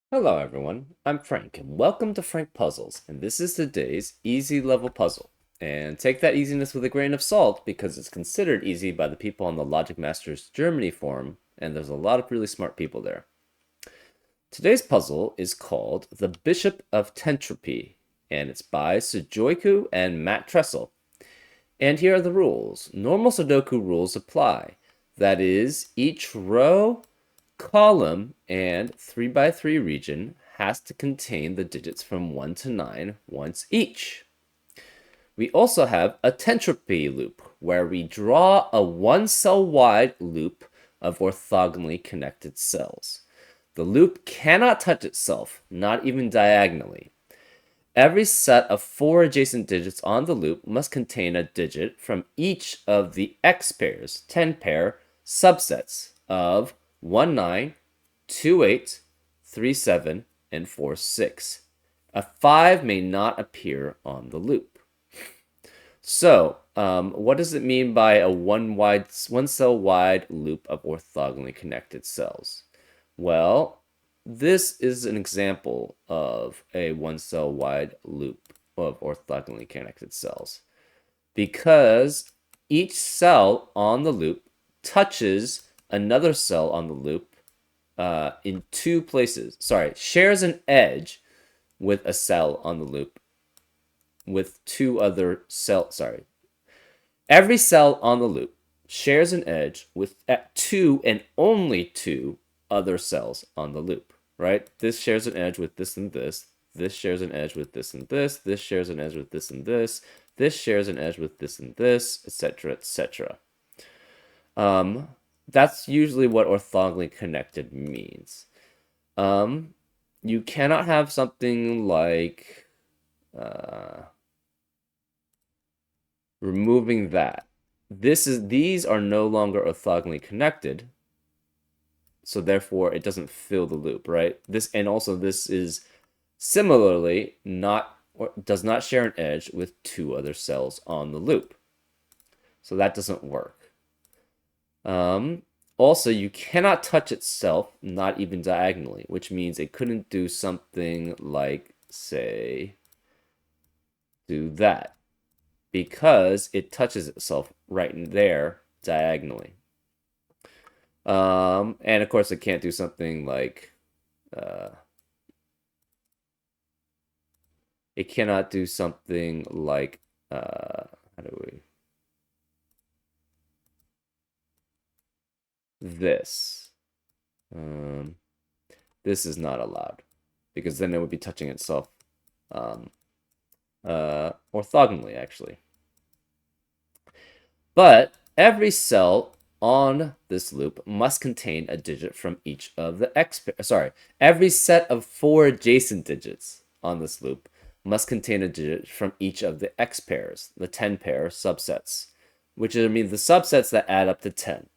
Hello everyone, I'm Frank and welcome to Frank Puzzles, and this is today's easy level puzzle. And take that easiness with a grain of salt because it's considered easy by the people on the Logic Masters Germany forum, and there's a lot of really smart people there. Today's puzzle is called The Bishop of Tentropy, and it's by Sudoku and Matt Tressel. And here are the rules. Normal Sudoku rules apply. That is, each row, column, and 3x3 region has to contain the digits from 1 to 9 once each. We also have a Tentropy loop, where we draw a one-cell wide loop of orthogonally connected cells. The loop cannot touch itself, not even diagonally. Every set of 4 adjacent digits on the loop must contain a digit from each of the x pairs, 10 pair subsets of 1, 9, 2, 8, 3, 7, and 4, 6. A 5 may not appear on the loop. So, what does it mean by a one cell wide loop of orthogonally connected cells? Well, this is an example of a one cell wide loop of orthogonally connected cells because each cell on the loop touches another cell on the loop in two places. Sorry, shares an edge with a cell on the loop with two other cells. Sorry. Every cell on the loop shares an edge with two and only two other cells on the loop, right? This shares an edge with this and this. This shares an edge with this and this. This shares an edge with this and this. This shares an edge with this and this, etc., etc. That's usually what orthogonally connected means. You cannot have something like removing that. These are no longer orthogonally connected, so therefore it doesn't fill the loop, right? This is similarly not or does not share an edge with two other cells on the loop. So that doesn't work. Also, you cannot touch itself, not even diagonally, which means it couldn't do something like, say, do that, because it touches itself right in there diagonally. And of course, it can't do something like, it cannot do something like, how do we? This. This is not allowed because then it would be touching itself orthogonally, actually. But every cell on this loop must contain a digit from each of the every set of 4 adjacent digits on this loop must contain a digit from each of the x pairs, the 10 pair subsets, which means the subsets that add up to 10.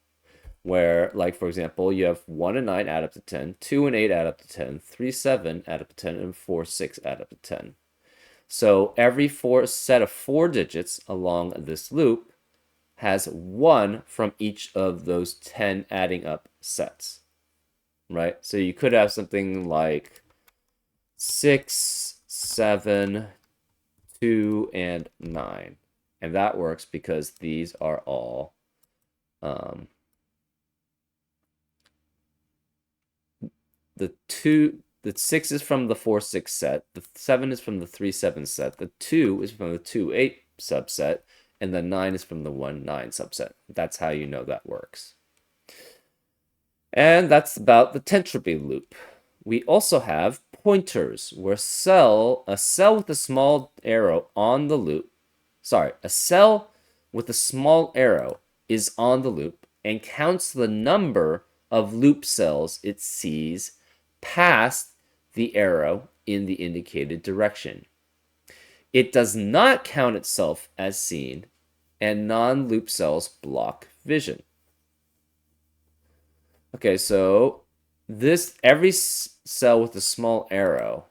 Where, like, for example, you have 1 and 9 add up to 10, 2 and 8 add up to 10, 3, 7 add up to 10, and 4, 6 add up to 10. So every set of 4 digits along this loop has 1 from each of those 10 adding up sets, right? So you could have something like 6, 7, 2, and 9. And that works because these are all the 6 is from the 4, 6 set, the 7 is from the 3, 7 set, the 2 is from the 2, 8 subset, and the 9 is from the 1, 9 subset. That's how you know that works. And that's about the Tentropy loop. We also have pointers, where a cell with a small arrow on the loop, a cell with a small arrow is on the loop and counts the number of loop cells it sees past the arrow in the indicated direction. It does not count itself as seen, and non-loop cells block vision. Okay, so every cell with a small arrow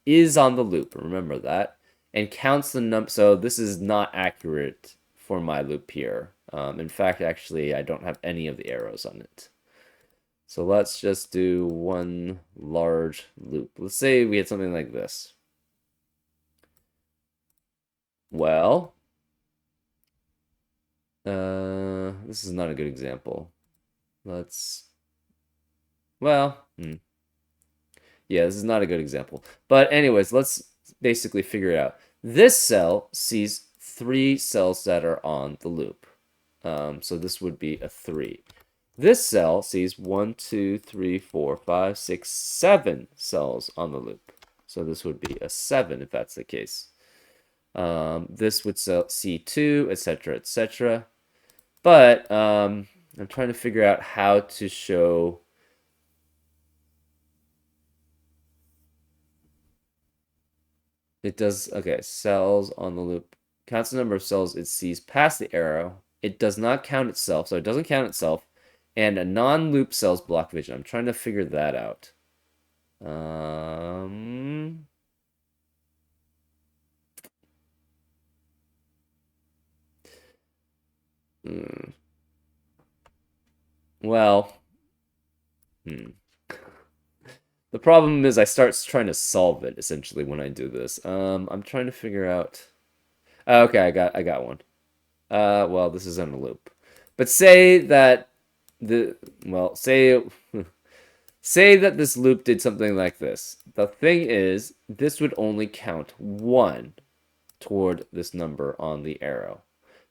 is on the loop, remember that, and counts the number. So this is not accurate for my loop here. In fact, actually, I don't have any of the arrows on it. So let's just do one large loop. Let's say we had something like this. Well, this is not a good example. Let's, well, yeah, this is not a good example. But anyways, let's basically figure it out. This cell sees 3 cells that are on the loop. So this would be a 3. This cell sees 1, 2, 3, 4, 5, 6, 7 cells on the loop. So this would be a 7 if that's the case. This would see 2, etc., etc. But I'm trying to figure out how to show. It does, okay, cells on the loop. Counts the number of cells it sees past the arrow. It does not count itself, so it doesn't count itself. And a non-loop cells block vision. I'm trying to figure that out. Um, hmm. Well, the problem is I start trying to solve it essentially when I do this. I'm trying to figure out. Okay, I got one. Well, this isn't a loop, but say that the well, say that this loop did something like this. The thing is, this would only count 1 toward this number on the arrow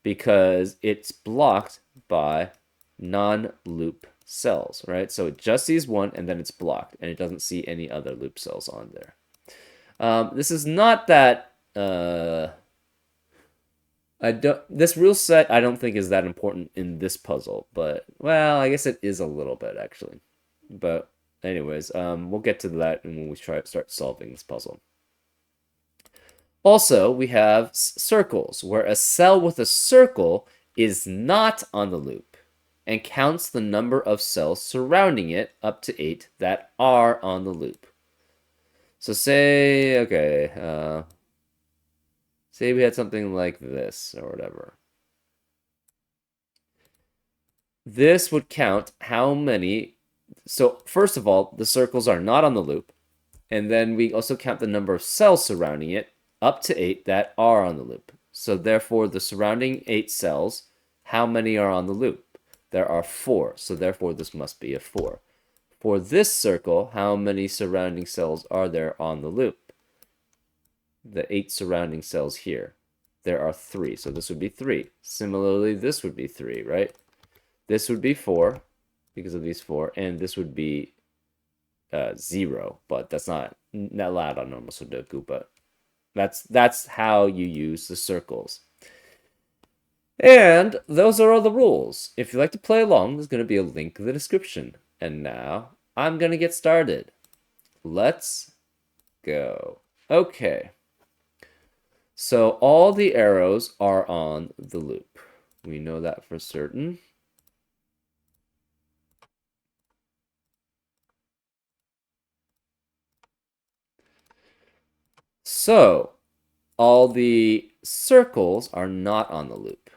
because it's blocked by non-loop cells, right? So it just sees 1 and then it's blocked and it doesn't see any other loop cells on there. This is not that this rule set I don't think is that important in this puzzle, but well, I guess it is a little bit actually. But anyways, we'll get to that when we start solving this puzzle. Also, we have circles, where a cell with a circle is not on the loop and counts the number of cells surrounding it up to 8 that are on the loop. So say, okay, say we had something like this or whatever. This would count how many. So first of all, the circles are not on the loop. And then we also count the number of cells surrounding it up to 8 that are on the loop. So therefore, the surrounding 8 cells, how many are on the loop? There are 4. So therefore, this must be a 4. For this circle, how many surrounding cells are there on the loop? The 8 surrounding cells here. There are 3. So this would be 3. Similarly, this would be 3, right? This would be 4 because of these 4. And this would be 0, but that's not allowed on normal Sudoku, but that's how you use the circles. And those are all the rules. If you'd like to play along, there's going to be a link in the description. And now, I'm going to get started. Let's go. Okay. So all the arrows are on the loop. We know that for certain. So, all the circles are not on the loop.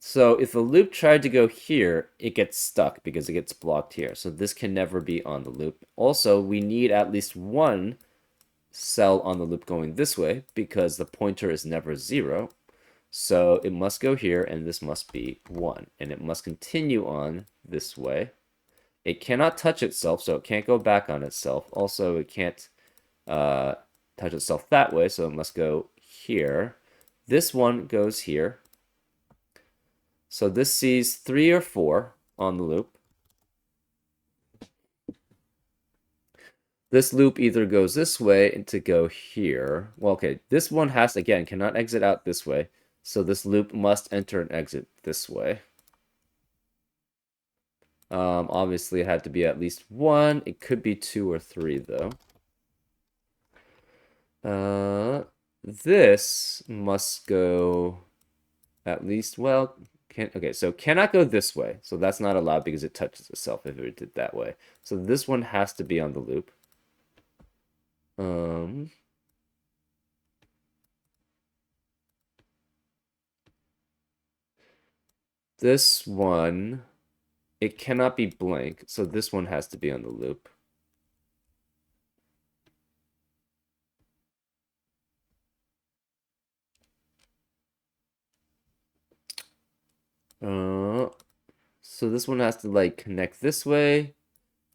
So if the loop tried to go here, it gets stuck because it gets blocked here. So this can never be on the loop. Also, we need at least 1 cell on the loop going this way because the pointer is never 0. So it must go here and this must be 1. And it must continue on this way. It cannot touch itself, so it can't go back on itself. Also, it can't touch itself that way, so it must go here. This one goes here. So this sees 3 or 4 on the loop. This loop either goes this way and to go here. Well, okay, this one has, again, cannot exit out this way. So this loop must enter and exit this way. Obviously, it had to be at least 1. It could be 2 or 3, though. This must go at least, well, okay, so cannot go this way. So that's not allowed because it touches itself if it did that way. So this one has to be on the loop. This one it cannot be blank, so this one has to be on the loop. So this one has to like connect this way,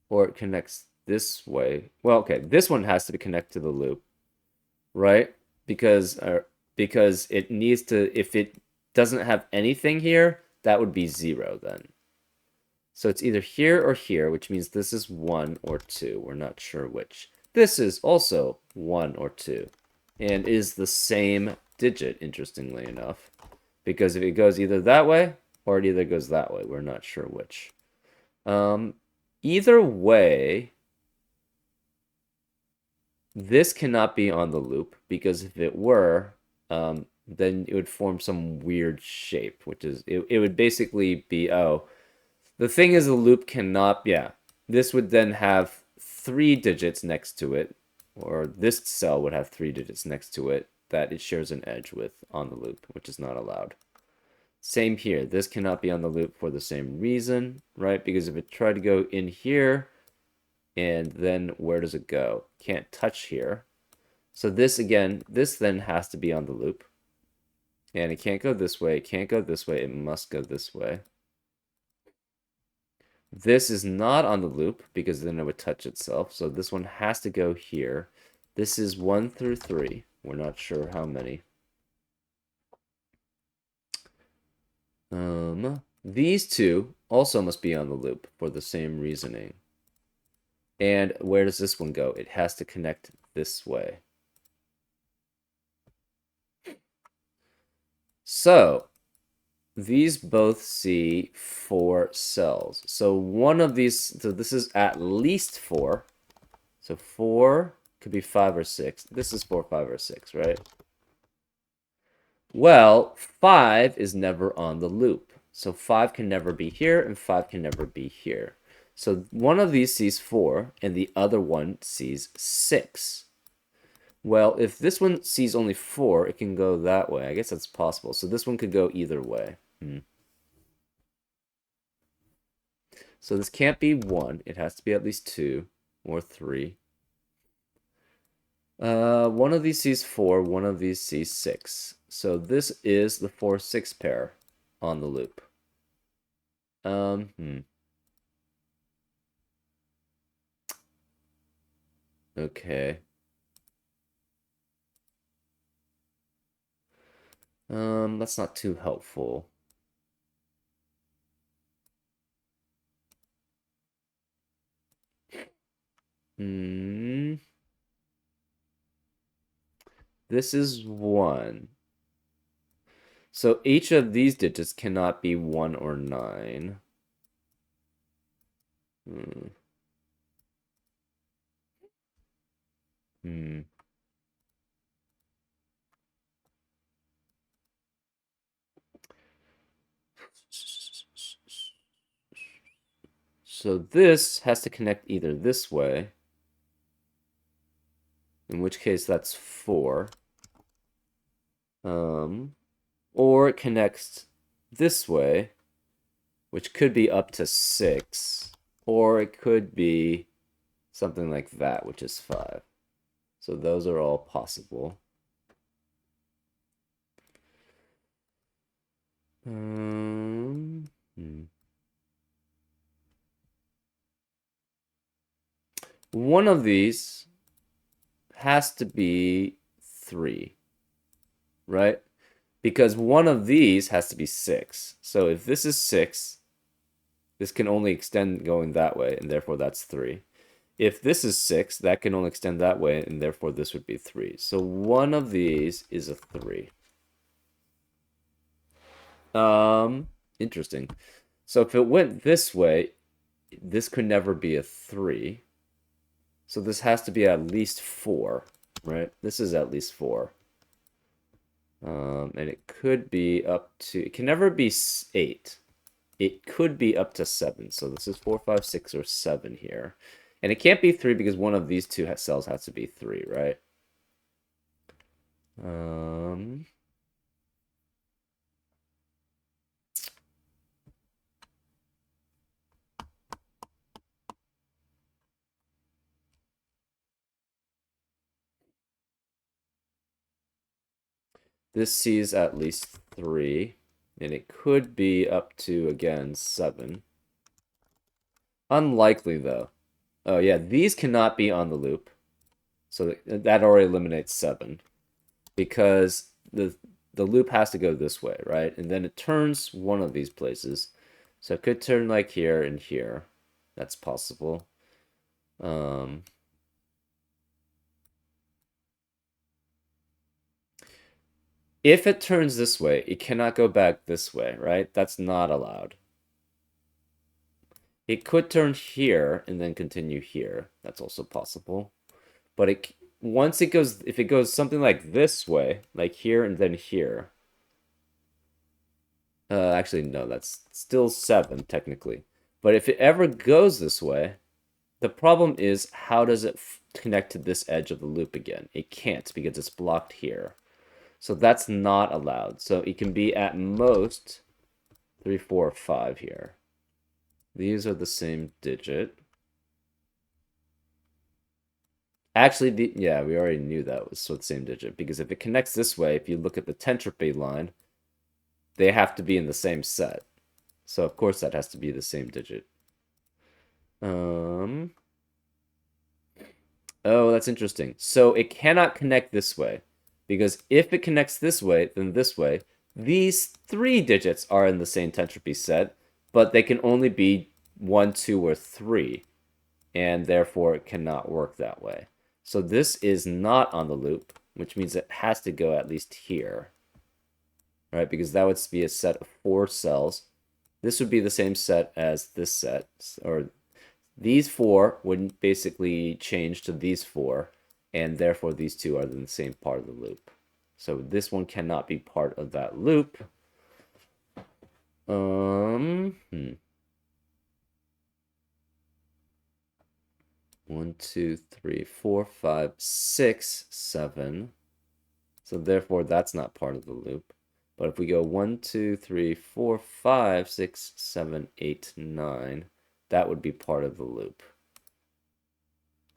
or it connects this way. Well, okay, this one has to connect to the loop, right? Because it needs to. If it doesn't have anything here, that would be 0 then. So it's either here or here, which means this is 1 or 2. We're not sure which. This is also 1 or 2, and is the same digit, interestingly enough. Because if it goes either that way, or it either goes that way, we're not sure which. Either way, this cannot be on the loop, because if it were, then it would form some weird shape, which is, it would basically be, oh, the thing is the loop cannot, yeah, this would then have 3 digits next to it, or this cell would have 3 digits next to it that it shares an edge with on the loop, which is not allowed. Same here. This cannot be on the loop for the same reason, right? Because if it tried to go in here, and then where does it go? Can't touch here. So this, again, this then has to be on the loop. And it can't go this way. It can't go this way. It must go this way. This is not on the loop because then it would touch itself. So this one has to go here. This is 1 through 3. We're not sure how many. These two also must be on the loop for the same reasoning. And where does this one go? It has to connect this way. So these both see 4 cells. So one of these, so this is at least 4. So 4 could be 5 or 6. This is 4, 5, or 6, right? Well, 5 is never on the loop. So 5 can never be here, and 5 can never be here. So one of these sees 4, and the other one sees 6. Well, if this one sees only 4, it can go that way. I guess that's possible. So this one could go either way. So this can't be 1. It has to be at least 2 or 3. One of these sees 4, one of these sees 6. So this is the 4-6 pair on the loop. Okay. That's not too helpful. This is 1. So each of these digits cannot be 1 or 9. So this has to connect either this way, in which case that's 4. Or it connects this way, which could be up to 6. Or it could be something like that, which is 5. So those are all possible. One of these has to be 3, right? Because one of these has to be 6. So if this is 6, this can only extend going that way, and therefore that's 3. If this is 6, that can only extend that way, and therefore this would be 3. So one of these is a 3. Interesting. So if it went this way, this could never be a 3. So this has to be at least 4, right? This is at least 4. And it could be up to, it can never be 8. It could be up to 7. So this is 4, 5, 6, or 7 here. And it can't be 3 because one of these two cells has to be 3, right? This sees at least 3, and it could be up to, again, 7. Unlikely, though. Oh, yeah, these cannot be on the loop. So that already eliminates 7. Because the loop has to go this way, right? And then it turns one of these places. So it could turn like here and here. That's possible. If it turns this way, it cannot go back this way, right? That's not allowed. It could turn here and then continue here. That's also possible. But once it goes, if it goes something like this way, like here and then here. Actually, no, that's still 7 technically. But if it ever goes this way, the problem is how does it connect to this edge of the loop again? It can't because it's blocked here. So that's not allowed. So it can be at most 3, 4, 5 here. These are the same digit. Actually, yeah, we already knew that was the same digit because if it connects this way, if you look at the Tentropy line, they have to be in the same set. So of course that has to be the same digit. Oh, that's interesting. So it cannot connect this way because if it connects this way, then this way, these 3 digits are in the same Tentropy set, but they can only be 1, 2, or 3, and therefore it cannot work that way. So this is not on the loop, which means it has to go at least here, right? Because that would be a set of 4 cells. This would be the same set as this set, or these 4 would basically change to these 4, and therefore these 2 are in the same part of the loop. So this one cannot be part of that loop. 1, 2, 3, 4, 5, 6, 7. So therefore that's not part of the loop. But if we go 1, 2, 3, 4, 5, 6, 7, 8, 9, that would be part of the loop.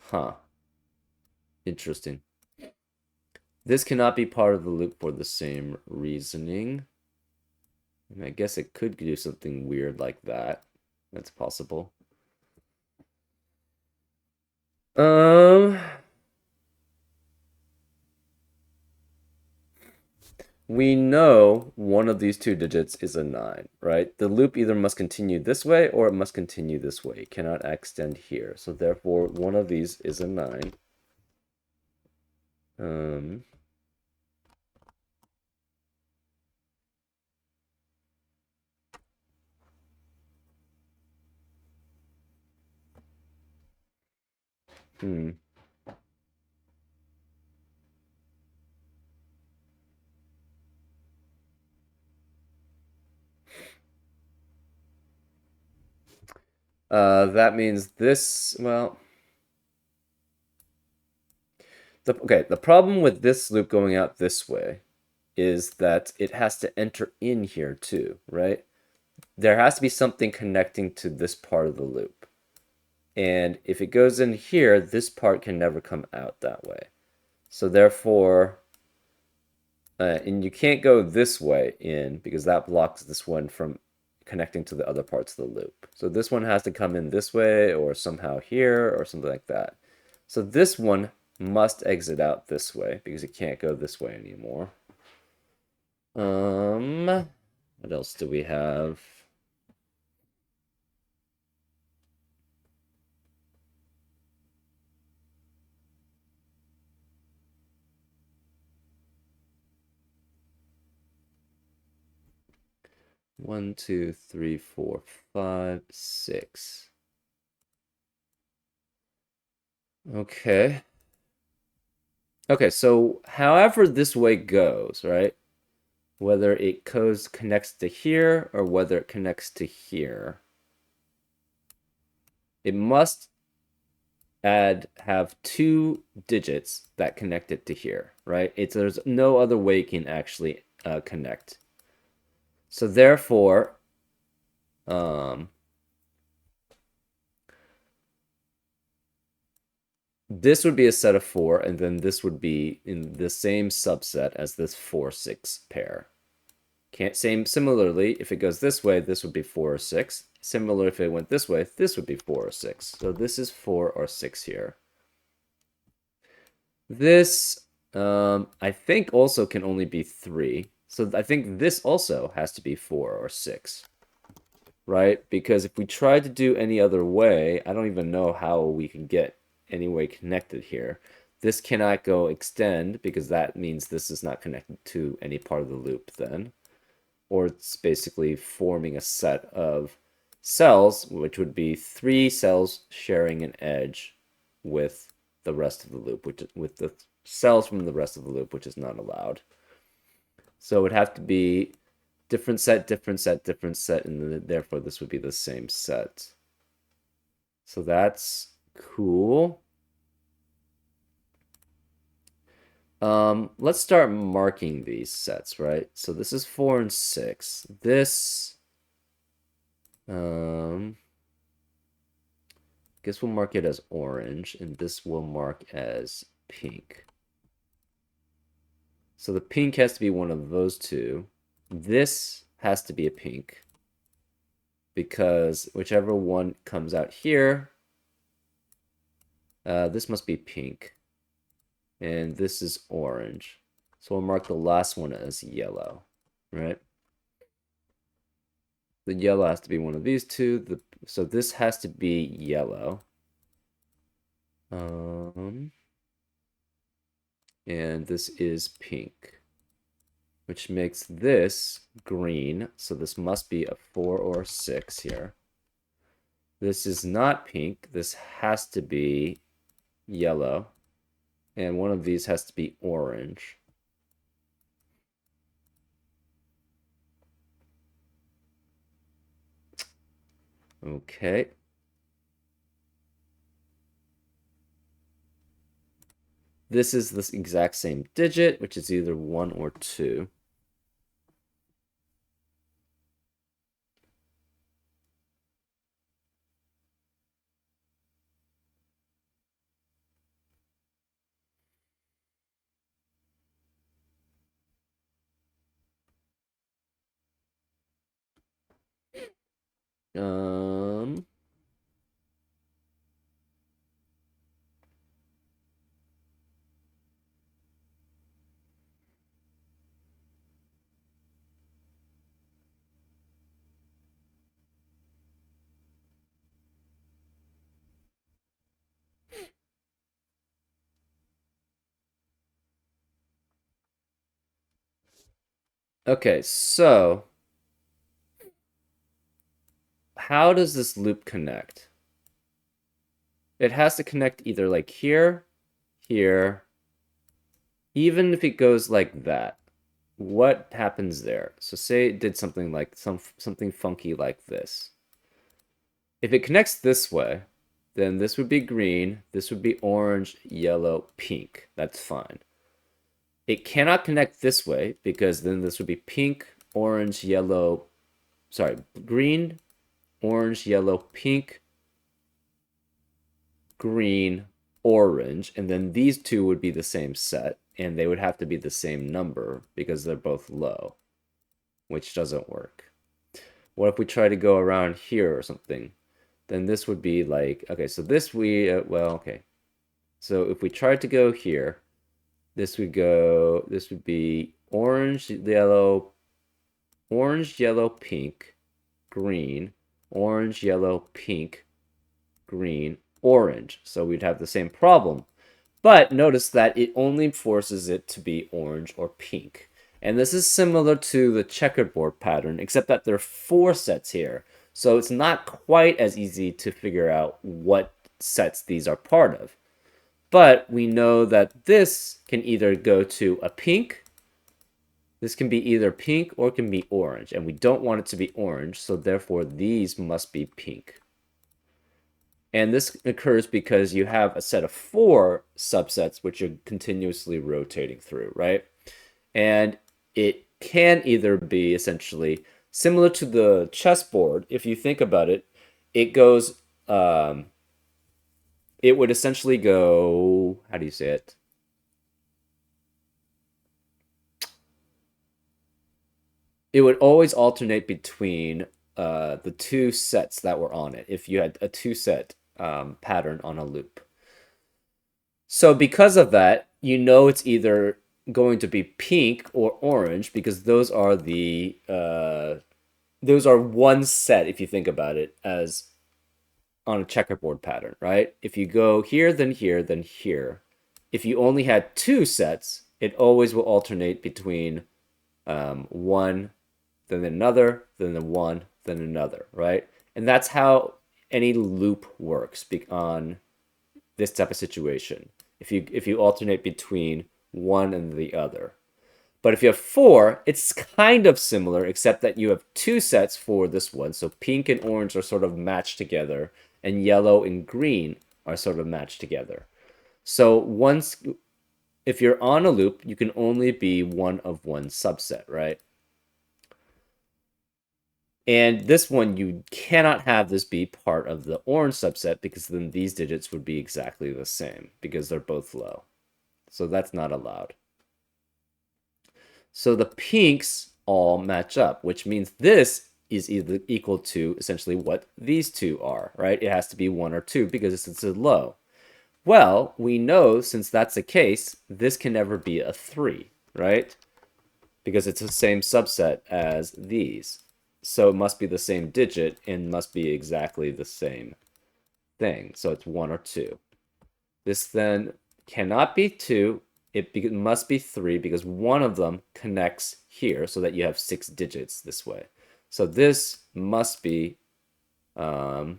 Huh. Interesting. This cannot be part of the loop for the same reasoning. I mean, I guess it could do something weird like that. That's possible. We know one of these 2 digits is a 9, right? The loop either must continue this way or it must continue this way. It cannot extend here. So therefore, one of these is a 9. Um, 'hmm. That means this, well, the problem with this loop going out this way is that it has to enter in here too, right? There has to be something connecting to this part of the loop. And if it goes in here, this part can never come out that way. So therefore, and you can't go this way in because that blocks this one from connecting to the other parts of the loop. So this one has to come in this way or somehow here or something like that. So this one must exit out this way because it can't go this way anymore. What else do we have? One, two, three, four, five, 6. Okay. Okay, so however this way goes, right? Whether it connects to here or whether it connects to here, it must have 2 digits that connect it to here, right? There's no other way it can actually connect. So therefore, this would be a set of 4, and then this would be in the same subset as this 4, 6 pair. Can't similarly, if it goes this way, this would be 4 or 6. Similar, if it went this way, this would be 4 or 6. So this is 4 or 6 here. This, I think also can only be 3. So I think this also has to be 4 or 6. Right? Because if we tried to do any other way, I don't even know how we can get any way connected here. This cannot go extend because that means this is not connected to any part of the loop then. Or it's basically forming a set of cells, which would be 3 cells sharing an edge with the rest of the loop, which with the cells from the rest of the loop, which is not allowed. So it would have to be different set, different set, different set, and therefore this would be the same set. So that's cool. Let's start marking these sets, right? So this is 4 and 6. This, guess we'll mark it as orange, and this will mark as pink. So the pink has to be one of those two. This has to be a pink because whichever one comes out here, this must be pink. And this is orange. So we'll mark the last one as yellow, right? The yellow has to be one of these two. So this has to be yellow. And this is pink, which makes this green. So this must be a 4 or 6 here. This is not pink. This has to be yellow. And one of these has to be orange. Okay. This is the exact same digit, which is either 1 or 2. Um, okay, so how does this loop connect? It has to connect either like here, here, even if it goes like that. What happens there? So say it did something like something funky like this. If it connects this way, then this would be green, this would be orange, yellow, pink. That's fine. It cannot connect this way because then this would be pink, orange, yellow, sorry, green, orange, yellow, pink, green, orange, and then these two would be the same set, and they would have to be the same number because they're both low, which doesn't work. What if we try to go around here or something? Then this would be like, okay, so this well, okay. So if we tried to go here, this would be orange, yellow, pink, green, orange, yellow, pink, green, orange. So we'd have the same problem. But notice that it only forces it to be orange or pink. And this is similar to the checkerboard pattern, except that there are 4 sets here. So it's not quite as easy to figure out what sets these are part of. But we know that this can either go to a pink. This can be either pink or it can be orange. And we don't want it to be orange, so therefore these must be pink. And this occurs because you have a set of 4 subsets which are continuously rotating through, right? And it can either be essentially similar to the chessboard. If you think about it, it goes it would essentially go, how do you say it? It would always alternate between the two sets that were on it if you had a two set pattern on a loop. So because of that, you know it's either going to be pink or orange because those are one set if you think about it as on a checkerboard pattern, right? If you go here, then here, then here. If you only had two sets, it always will alternate between one, then another, then the one, then another, right? And that's how any loop works on this type of situation. If you alternate between one and the other. But if you have four, it's kind of similar, except that you have two sets for this one. So pink and orange are sort of matched together, and yellow and green are sort of matched together. So if you're on a loop, you can only be one of one subset, right? And this one, you cannot have this be part of the orange subset because then these digits would be exactly the same because they're both low. So that's not allowed. So the pinks all match up, which means this is either equal to essentially what these two are, right? It has to be 1 or 2 because it's a low. Well, we know since that's the case, this can never be a 3, right? Because it's the same subset as these. So it must be the same digit and must be exactly the same thing. So it's 1 or 2. This then cannot be 2. It must be 3 because one of them connects here so that you have 6 digits this way. So this must be 3,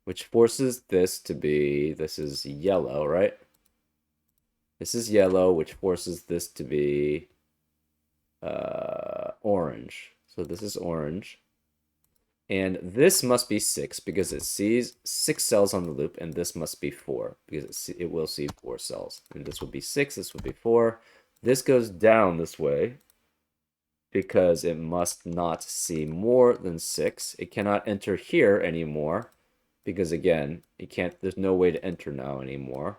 which forces this to be, this is yellow, right? This is yellow, which forces this to be orange. So this is orange. And this must be 6 because it sees 6 cells on the loop, and this must be 4 because it will see 4 cells. And this would be 6, this would be 4. This goes down this way because it must not see more than 6. It cannot enter here anymore because, again, there's no way to enter now anymore.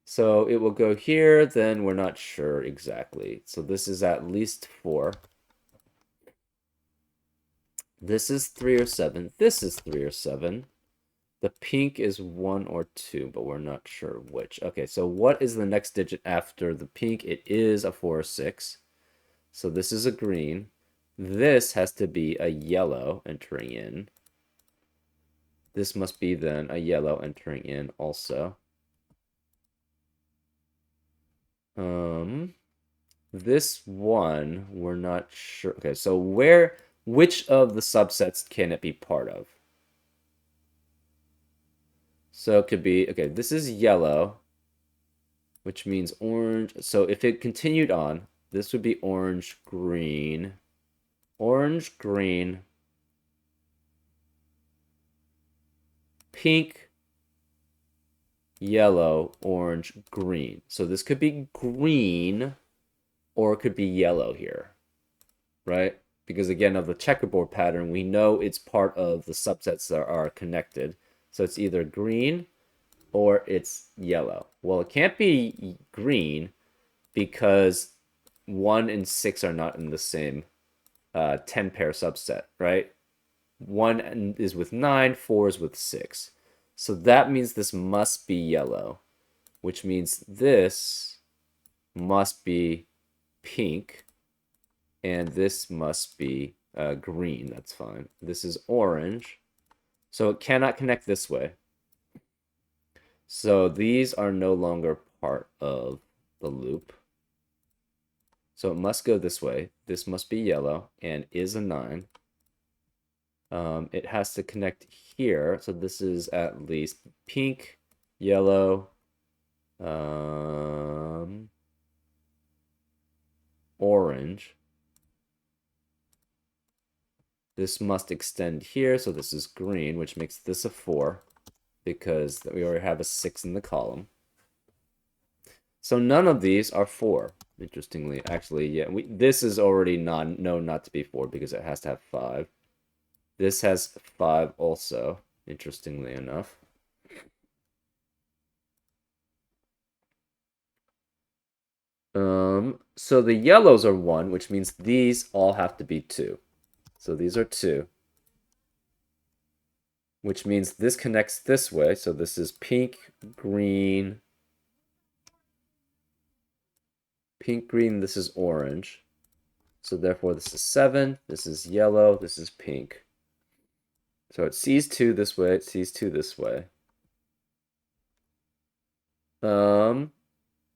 So it will go here, then we're not sure exactly. So this is at least 4. This is 3 or 7. This is 3 or 7. The pink is 1 or 2, but we're not sure which. Okay, so what is the next digit after the pink? It is a 4 or 6. So this is a green. This has to be a yellow entering in. This must be then a yellow entering in also. This one, we're not sure. Okay, so which of the subsets can it be part of? So it could be, okay, this is yellow, which means orange. So if it continued on, this would be orange, green, pink, yellow, orange, green. So this could be green or it could be yellow here, right? Because again, of the checkerboard pattern, we know it's part of the subsets that are connected. So it's either green or it's yellow. Well, it can't be green because 1 and 6 are not in the same 10 pair subset, right? 1 is with 9, 4 is with 6. So that means this must be yellow, which means this must be pink, and this must be green. That's fine. This is orange, so it cannot connect this way. So these are no longer part of the loop. So it must go this way. This must be yellow and is a 9. It has to connect here. So this is at least pink, yellow, orange. This must extend here. So this is green, which makes this a 4 because we already have a 6 in the column. So none of these are 4. Interestingly, actually, yeah, this is already known not to be 4 because it has to have 5. This has 5 also. interestingly enough. So the yellows are 1, which means these all have to be 2. So these are 2, which means this connects this way. So this is pink, green, this is orange. So therefore this is 7, this is yellow, this is pink. So it sees 2 this way, it sees 2 this way.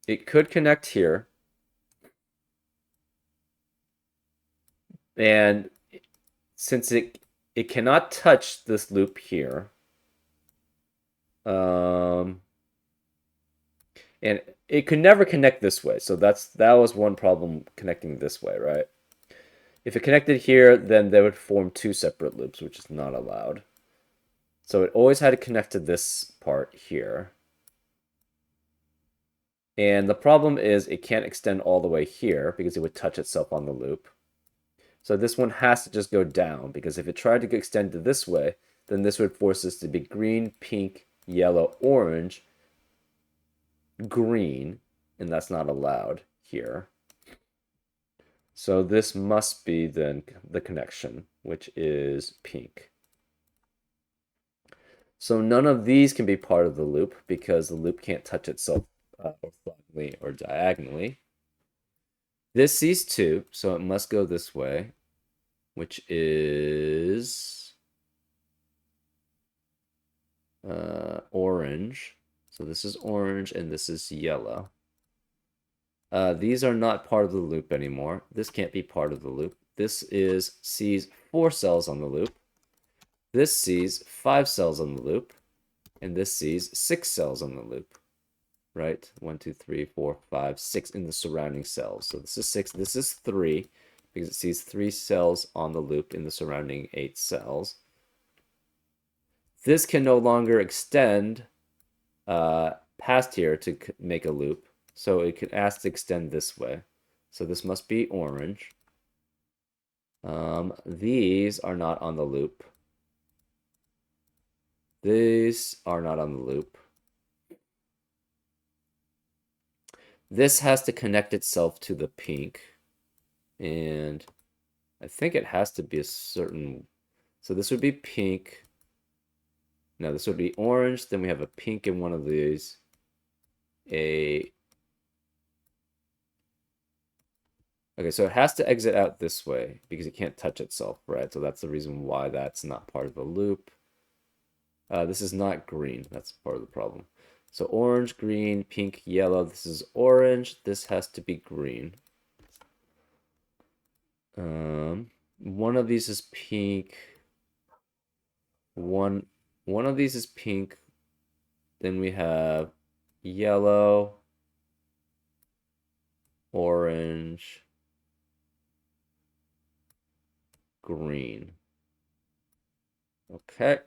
It could connect here. And since it cannot touch this loop here, and it could never connect this way. So that was one problem connecting this way, right? If it connected here, then they would form 2 separate loops, which is not allowed. So it always had to connect to this part here. And the problem is it can't extend all the way here because it would touch itself on the loop. So this one has to just go down, because if it tried to extend to this way, then this would force this to be green, pink, yellow, orange, green, and that's not allowed here. So this must be then the connection, which is pink. So none of these can be part of the loop because the loop can't touch itself orthogonally or diagonally. This sees 2, so it must go this way, which is orange. So this is orange and this is yellow. These are not part of the loop anymore. This can't be part of the loop. This sees 4 cells on the loop. This sees 5 cells on the loop. And this sees 6 cells on the loop. Right? 1, 2, 3, 4, 5, 6 in the surrounding cells. So this is 6. This is 3 because it sees 3 cells on the loop in the surrounding 8 cells. This can no longer extend past here to make a loop. So it can ask to extend this way. So this must be orange. These are not on the loop. These are not on the loop. This has to connect itself to the pink. And I think it has to be a certain... So this would be pink. No, this would be orange. Then we have a pink in one of these. Okay, so it has to exit out this way because it can't touch itself, right? So that's the reason why that's not part of the loop. This is not green. That's part of the problem. So orange, green, pink, yellow. This is orange. This has to be green. One of these is pink. One of these is pink. Then we have yellow, orange, green. Okay.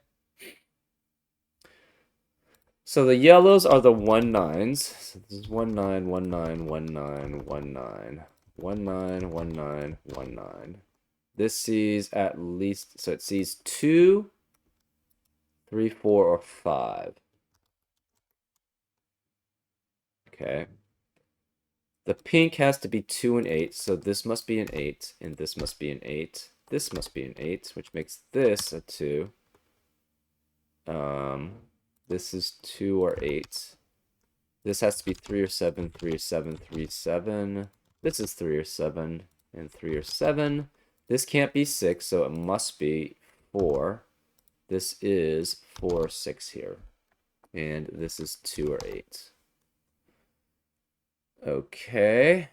So the yellows are the 1-9s. So this is 1 9, 1 9, 1 9, 1 9, 1 9, 1 9, 1 9. This sees at least, so it sees 2, 3, 4, or 5. Okay. The pink has to be 2 and 8, so this must be an 8, and this must be an 8. This must be an 8, which makes this a 2. This is 2 or 8. This has to be 3 or 7, 3 or 7, 3 or 7. This is 3 or 7, and 3 or 7. This can't be 6, so it must be 4. This is 4 or 6 here. And this is 2 or 8. Okay.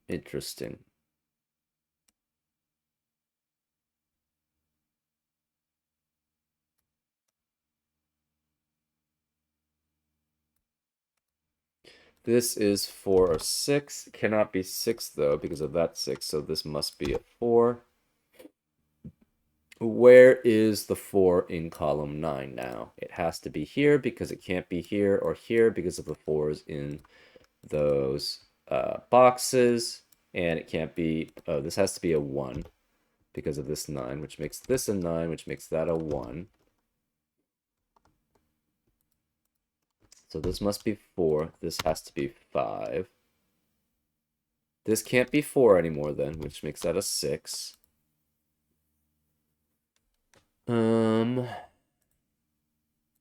Interesting. This is 4 or 6. Cannot be 6 though because of that 6, so this must be a 4. Where is the 4 in column 9 now? It has to be here because it can't be here or here because of the 4s in those boxes. And it can't be, oh, this has to be a 1 because of this 9, which makes this a 9, which makes that a 1. So this must be 4. This has to be 5. This can't be 4 anymore then, which makes that a 6.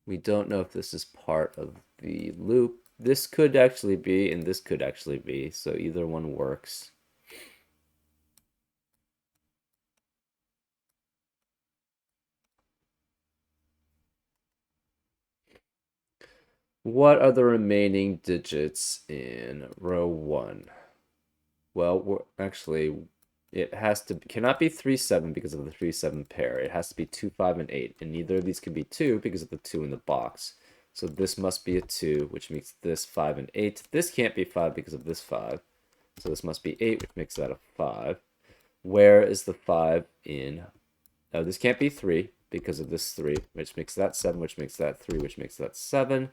We don't know if this is part of the loop. This could actually be, and this could actually be, so either one works. What are the remaining digits in row 1? Well, actually, it cannot be 3, 7 because of the 3, 7 pair. It has to be 2, 5, and 8, and neither of these can be 2 because of the 2 in the box. So this must be a 2, which makes this 5 and 8. This can't be 5 because of this 5. So this must be 8, which makes that a 5. Where is the 5 in... Oh, this can't be 3 because of this 3, which makes that 7, which makes that 3, which makes that 7.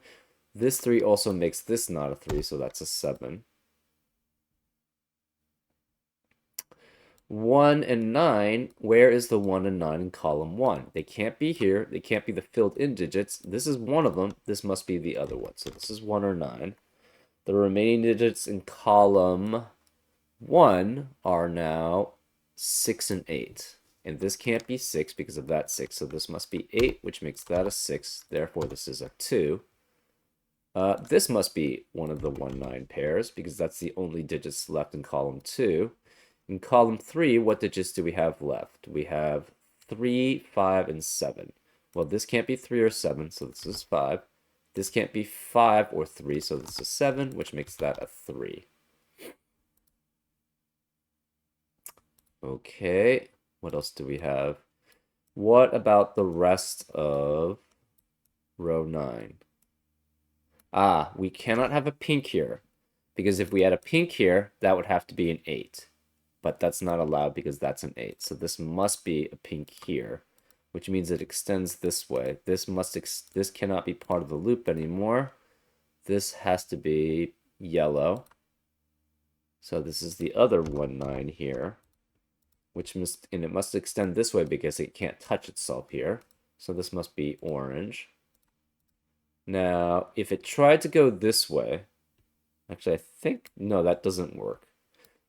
This 3 also makes this not a 3, so that's a 7. 1 and 9, where is the 1 and 9 in column 1? They can't be here. They can't be the filled in digits. This is one of them. This must be the other one. So this is 1 or 9. The remaining digits in column 1 are now 6 and 8. And this can't be 6 because of that 6. So this must be 8, which makes that a 6. Therefore, this is a 2. This must be one of the 1, 9 pairs because that's the only digits left in column 2. In column 3, what digits do we have left? We have 3, 5, and 7. Well, this can't be 3 or 7, so this is 5. This can't be 5 or 3, so this is 7, which makes that a 3. Okay, what else do we have? What about the rest of row 9? Ah, we cannot have a pink here, because if we had a pink here, that would have to be an 8. But that's not allowed because that's an 8. So this must be a pink here, which means it extends this way. This cannot be part of the loop anymore. This has to be yellow. So this is the other 1, 9 here, and it must extend this way because it can't touch itself here. So this must be orange. Now, if it tried to go this way, actually I think, no, that doesn't work.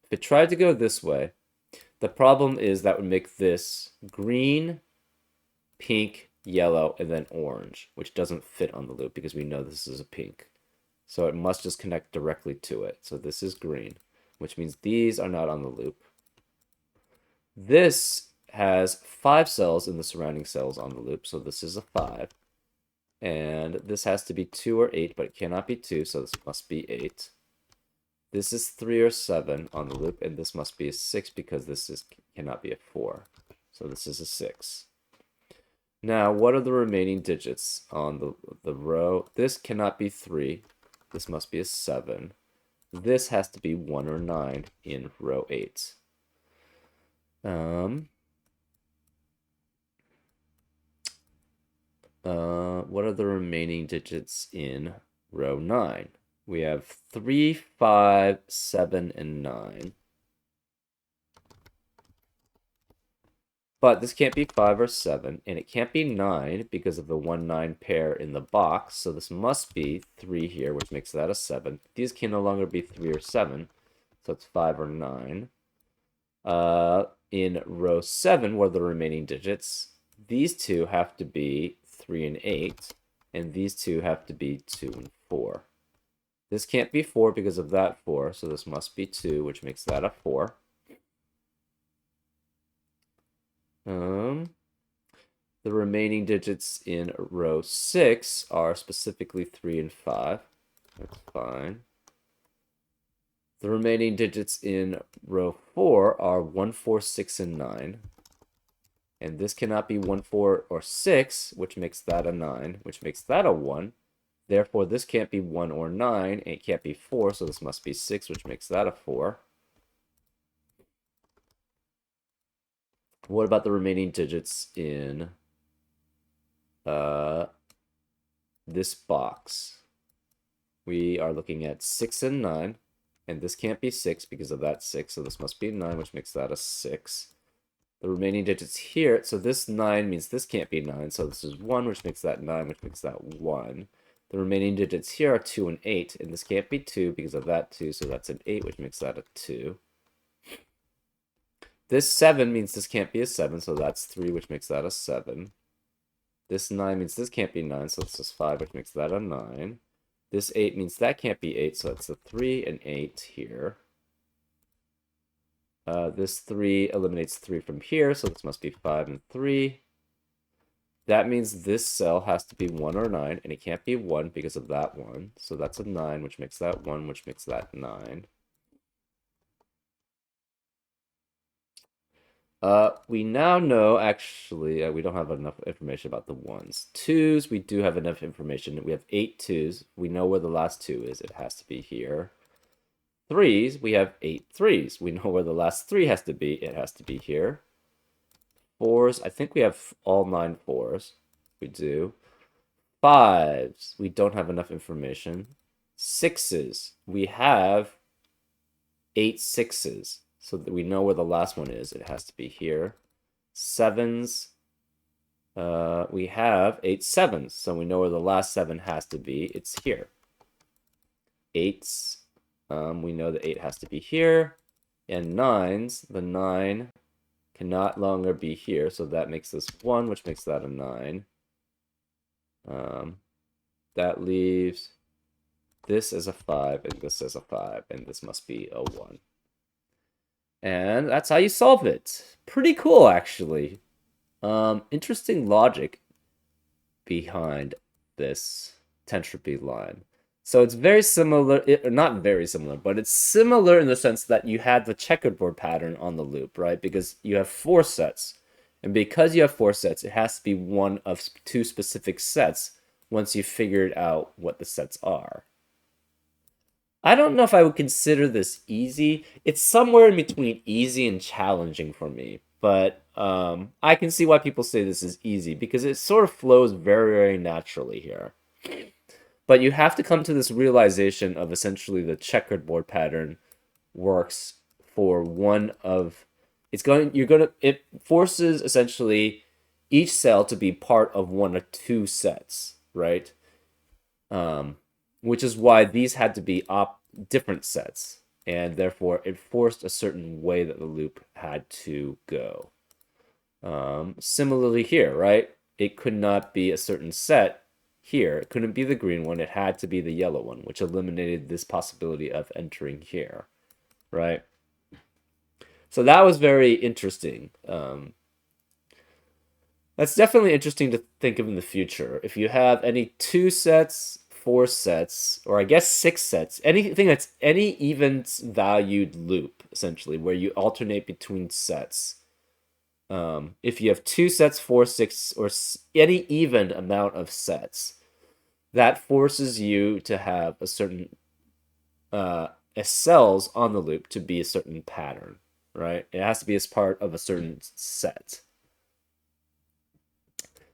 If it tried to go this way, the problem is that would make this green, pink, yellow, and then orange, which doesn't fit on the loop because we know this is a pink. So it must just connect directly to it. So this is green, which means these are not on the loop. This has 5 cells in the surrounding cells on the loop, so this is a 5. And this has to be 2 or 8, but it cannot be 2, so this must be 8. This is 3 or 7 on the loop, and this must be a 6 because cannot be a 4. So this is a 6. Now, what are the remaining digits on the row? This cannot be 3. This must be a 7. This has to be 1 or 9 in row 8. What are the remaining digits in row 9? We have 3, 5, 7, and 9. But this can't be 5 or 7, and it can't be 9 because of the 1, 9 pair in the box. So this must be 3 here, which makes that a 7. These can no longer be 3 or 7, so it's 5 or 9. In row 7, what are the remaining digits? These two have to be 3 and 8, and these two have to be 2 and 4. This can't be 4 because of that 4, so this must be 2, which makes that a 4. The remaining digits in row 6 are specifically 3 and 5. That's fine. The remaining digits in row 4 are 1, 4, 6, and 9. And this cannot be 1, 4, or 6, which makes that a 9, which makes that a 1. Therefore, this can't be 1 or 9, and it can't be 4, so this must be 6, which makes that a 4. What about the remaining digits in this box? We are looking at 6 and 9. and this can't be 6 because of that 6, so this must be 9, which makes that a 6. The remaining digits here, so this 9 means this can't be 9, so this is 1, which makes that 9, which makes that 1. The remaining digits here are 2 and 8, and this can't be 2 because of that 2, so that's an 8, which makes that a 2. This 7 means this can't be a 7, so that's 3, which makes that a 7. This 9 means this can't be 9, so this is 5, which makes that a 9. This 8 means that can't be 8, so it's a 3 and 8 here. This 3 eliminates 3 from here, so this must be 5 and 3. That means this cell has to be 1 or 9, and it can't be 1 because of that 1. So that's a 9, which makes that 1, which makes that 9. We now know, actually, we don't have enough information about the 1s. 2s, we do have enough information. We have 8 2s. We know where the last 2 is. It has to be here. 3s, we have 8 3s. We know where the last 3 has to be. It has to be here. 4s, I think we have all 9 4s. We do. 5s, we don't have enough information. 6s, we have 8 6s. So that we know where the last one is. It has to be here. 7s, we have 8 7s. So we know where the last 7 has to be. It's here. 8s, we know the 8 has to be here. And 9s, the 9 cannot longer be here. So that makes this 1, which makes that a 9. That leaves this as a 5 and this as a 5. And this must be a 1. And that's how you solve it. Pretty cool, actually. Interesting logic behind this Tentropy line. So it's very similar, not very similar, but it's similar in the sense that you had the checkerboard pattern on the loop, right? Because you have 4 sets. And because you have 4 sets, it has to be one of 2 specific sets once you've figured out what the sets are. I don't know if I would consider this easy. It's somewhere in between easy and challenging for me. But I can see why people say this is easy because it sort of flows very, very naturally here. But you have to come to this realization of essentially the checkered board pattern works for one of it forces essentially each cell to be part of one of 2 sets, right? Which is why these had to be different sets, and therefore it forced a certain way that the loop had to go. Similarly here, right? It could not be a certain set here. It couldn't be the green one. It had to be the yellow one, which eliminated this possibility of entering here, right? So that was very interesting. That's definitely interesting to think of in the future. If you have any 2 sets, 4 sets, or I guess 6 sets, anything that's any even valued loop, essentially, where you alternate between sets. If you have 2 sets, 4, 6, or any even amount of sets, that forces you to have a certain cells on the loop to be a certain pattern, right? It has to be as part of a certain set.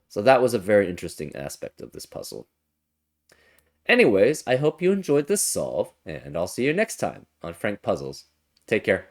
So that was a very interesting aspect of this puzzle. Anyways, I hope you enjoyed this solve, and I'll see you next time on Frank Puzzles. Take care.